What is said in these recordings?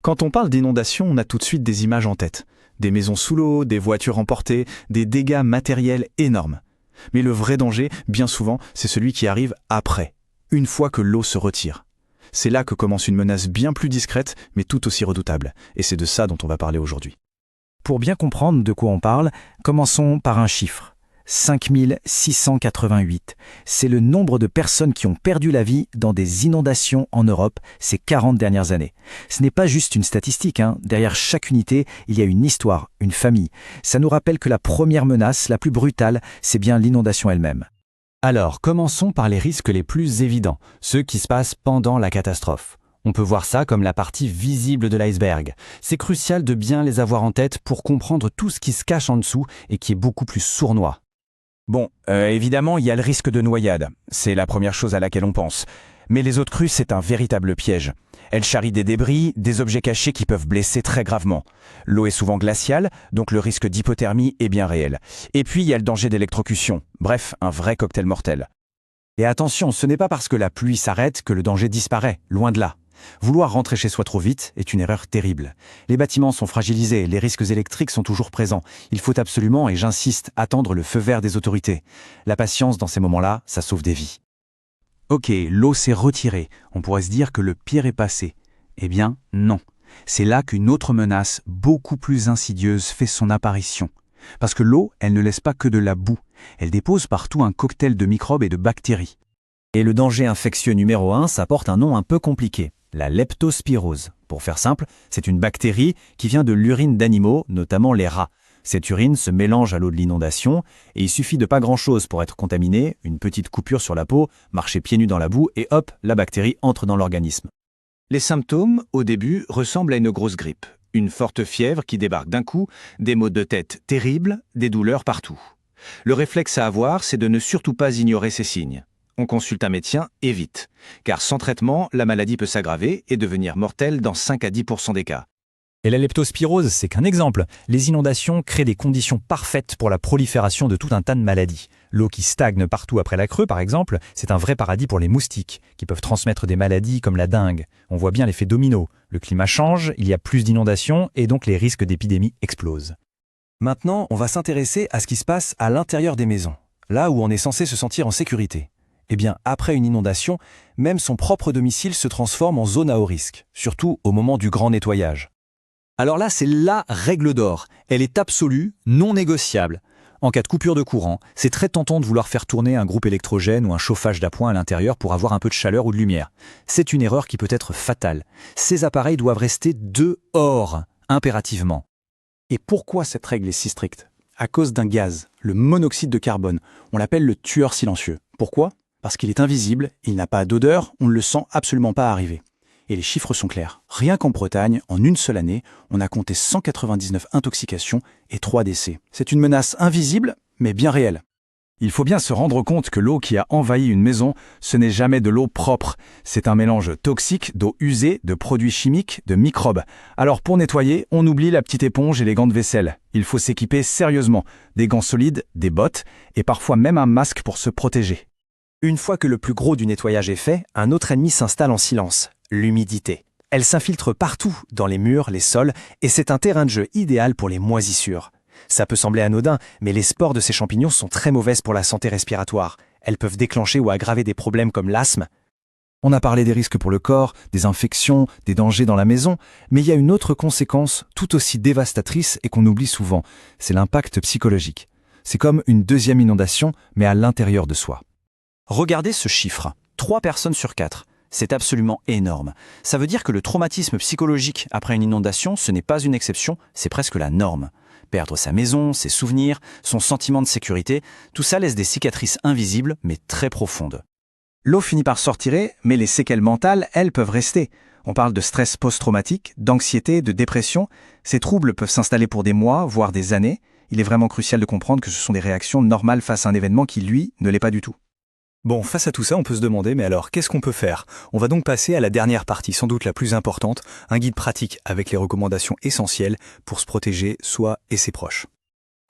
Quand on parle d'inondation, on a tout de suite des images en tête. Des maisons sous l'eau, des voitures emportées, des dégâts matériels énormes. Mais le vrai danger, bien souvent, c'est celui qui arrive après, une fois que l'eau se retire. C'est là que commence une menace bien plus discrète, mais tout aussi redoutable. Et c'est de ça dont on va parler aujourd'hui. Pour bien comprendre de quoi on parle, commençons par un chiffre. 5688. C'est le nombre de personnes qui ont perdu la vie dans des inondations en Europe ces 40 dernières années. Ce n'est pas juste une statistique, hein. Derrière chaque unité, il y a une histoire, une famille. Ça nous rappelle que la première menace, la plus brutale, c'est bien l'inondation elle-même. Alors, commençons par les risques les plus évidents, ceux qui se passent pendant la catastrophe. On peut voir ça comme la partie visible de l'iceberg. C'est crucial de bien les avoir en tête pour comprendre tout ce qui se cache en dessous et qui est beaucoup plus sournois. Bon, évidemment, il y a le risque de noyade. C'est la première chose à laquelle on pense. Mais les eaux de crue, c'est un véritable piège. Elles charrient des débris, des objets cachés qui peuvent blesser très gravement. L'eau est souvent glaciale, donc le risque d'hypothermie est bien réel. Et puis, il y a le danger d'électrocution. Bref, un vrai cocktail mortel. Et attention, ce n'est pas parce que la pluie s'arrête que le danger disparaît, loin de là. Vouloir rentrer chez soi trop vite est une erreur terrible. Les bâtiments sont fragilisés, les risques électriques sont toujours présents. Il faut absolument, et j'insiste, attendre le feu vert des autorités. La patience dans ces moments-là, ça sauve des vies. Ok, l'eau s'est retirée. On pourrait se dire que le pire est passé. Eh bien, non. C'est là qu'une autre menace, beaucoup plus insidieuse, fait son apparition. Parce que l'eau, elle ne laisse pas que de la boue. Elle dépose partout un cocktail de microbes et de bactéries. Et le danger infectieux numéro 1, ça porte un nom un peu compliqué. La leptospirose. Pour faire simple, c'est une bactérie qui vient de l'urine d'animaux, notamment les rats. Cette urine se mélange à l'eau de l'inondation et il suffit de pas grand-chose pour être contaminé, une petite coupure sur la peau, marcher pieds nus dans la boue et hop, la bactérie entre dans l'organisme. Les symptômes, au début, ressemblent à une grosse grippe. Une forte fièvre qui débarque d'un coup, des maux de tête terribles, des douleurs partout. Le réflexe à avoir, c'est de ne surtout pas ignorer ces signes. On consulte un médecin et vite, car sans traitement, la maladie peut s'aggraver et devenir mortelle dans 5 à 10% des cas. Et la leptospirose, c'est qu'un exemple. Les inondations créent des conditions parfaites pour la prolifération de tout un tas de maladies. L'eau qui stagne partout après la crue, par exemple, c'est un vrai paradis pour les moustiques, qui peuvent transmettre des maladies comme la dengue. On voit bien l'effet domino. Le climat change, il y a plus d'inondations et donc les risques d'épidémie explosent. Maintenant, on va s'intéresser à ce qui se passe à l'intérieur des maisons, là où on est censé se sentir en sécurité. Eh bien, après une inondation, même son propre domicile se transforme en zone à haut risque, surtout au moment du grand nettoyage. Alors là, c'est la règle d'or. Elle est absolue, non négociable. En cas de coupure de courant, c'est très tentant de vouloir faire tourner un groupe électrogène ou un chauffage d'appoint à l'intérieur pour avoir un peu de chaleur ou de lumière. C'est une erreur qui peut être fatale. Ces appareils doivent rester dehors, impérativement. Et pourquoi cette règle est si stricte? À cause d'un gaz, le monoxyde de carbone. On l'appelle le tueur silencieux. Pourquoi? Parce qu'il est invisible, il n'a pas d'odeur, on ne le sent absolument pas arriver. Et les chiffres sont clairs. Rien qu'en Bretagne, en une seule année, on a compté 199 intoxications et 3 décès. C'est une menace invisible, mais bien réelle. Il faut bien se rendre compte que l'eau qui a envahi une maison, ce n'est jamais de l'eau propre. C'est un mélange toxique d'eau usée, de produits chimiques, de microbes. Alors pour nettoyer, on oublie la petite éponge et les gants de vaisselle. Il faut s'équiper sérieusement. Des gants solides, des bottes et parfois même un masque pour se protéger. Une fois que le plus gros du nettoyage est fait, un autre ennemi s'installe en silence, l'humidité. Elle s'infiltre partout, dans les murs, les sols, et c'est un terrain de jeu idéal pour les moisissures. Ça peut sembler anodin, mais les spores de ces champignons sont très mauvaises pour la santé respiratoire. Elles peuvent déclencher ou aggraver des problèmes comme l'asthme. On a parlé des risques pour le corps, des infections, des dangers dans la maison, mais il y a une autre conséquence tout aussi dévastatrice et qu'on oublie souvent, c'est l'impact psychologique. C'est comme une deuxième inondation, mais à l'intérieur de soi. Regardez ce chiffre, 3 personnes sur 4. C'est absolument énorme. Ça veut dire que le traumatisme psychologique après une inondation, ce n'est pas une exception, c'est presque la norme. Perdre sa maison, ses souvenirs, son sentiment de sécurité, tout ça laisse des cicatrices invisibles mais très profondes. L'eau finit par se retirer, mais les séquelles mentales, elles, peuvent rester. On parle de stress post-traumatique, d'anxiété, de dépression. Ces troubles peuvent s'installer pour des mois, voire des années. Il est vraiment crucial de comprendre que ce sont des réactions normales face à un événement qui, lui, ne l'est pas du tout. Bon, face à tout ça, on peut se demander, mais alors, qu'est-ce qu'on peut faire? On va donc passer à la dernière partie, sans doute la plus importante, un guide pratique avec les recommandations essentielles pour se protéger soi et ses proches.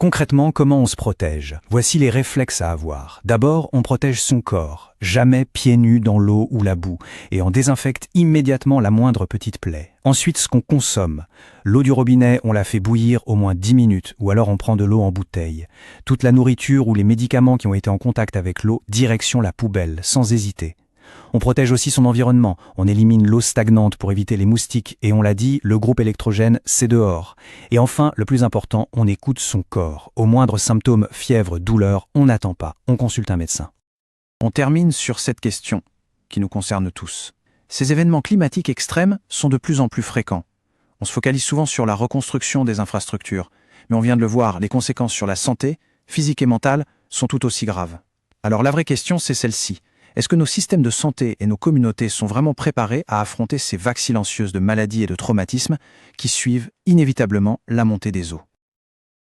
Concrètement, comment on se protège? Voici les réflexes à avoir. D'abord, on protège son corps, jamais pieds nus dans l'eau ou la boue, et on désinfecte immédiatement la moindre petite plaie. Ensuite, ce qu'on consomme. L'eau du robinet, on la fait bouillir au moins 10 minutes, ou alors on prend de l'eau en bouteille. Toute la nourriture ou les médicaments qui ont été en contact avec l'eau, direction la poubelle, sans hésiter. On protège aussi son environnement, on élimine l'eau stagnante pour éviter les moustiques et on l'a dit, le groupe électrogène, c'est dehors. Et enfin, le plus important, on écoute son corps. Au moindre symptôme, fièvre, douleur, on n'attend pas, on consulte un médecin. On termine sur cette question qui nous concerne tous. Ces événements climatiques extrêmes sont de plus en plus fréquents. On se focalise souvent sur la reconstruction des infrastructures, mais on vient de le voir, les conséquences sur la santé, physique et mentale, sont tout aussi graves. Alors la vraie question, c'est celle-ci. Est-ce que nos systèmes de santé et nos communautés sont vraiment préparés à affronter ces vagues silencieuses de maladies et de traumatismes qui suivent inévitablement la montée des eaux ?